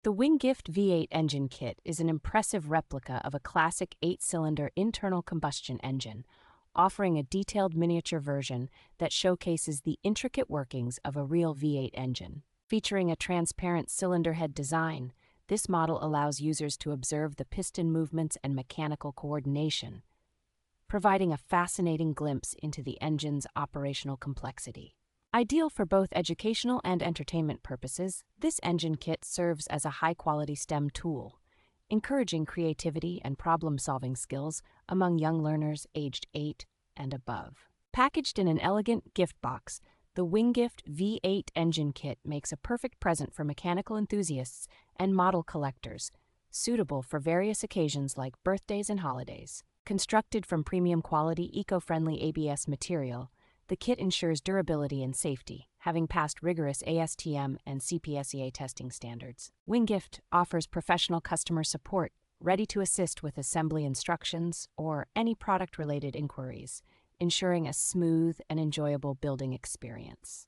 The WINGIFT V8 Engine Kit is an impressive replica of a classic 8-cylinder internal combustion engine, offering a detailed miniature version that showcases the intricate workings of a real V8 engine. Featuring a transparent cylinder head design, this model allows users to observe the piston movements and mechanical coordination, providing a fascinating glimpse into the engine's operational complexity. Ideal for both educational and entertainment purposes, this engine kit serves as a high-quality STEM tool, encouraging creativity and problem-solving skills among young learners aged 8 and above. Packaged in an elegant gift box, the WINGIFT V8 Engine Kit makes a perfect present for mechanical enthusiasts and model collectors, suitable for various occasions like birthdays and holidays. Constructed from premium quality, eco-friendly ABS material, the kit ensures durability and safety, having passed rigorous ASTM and CPSEA testing standards. WINGIFT offers professional customer support, ready to assist with assembly instructions or any product-related inquiries, ensuring a smooth and enjoyable building experience.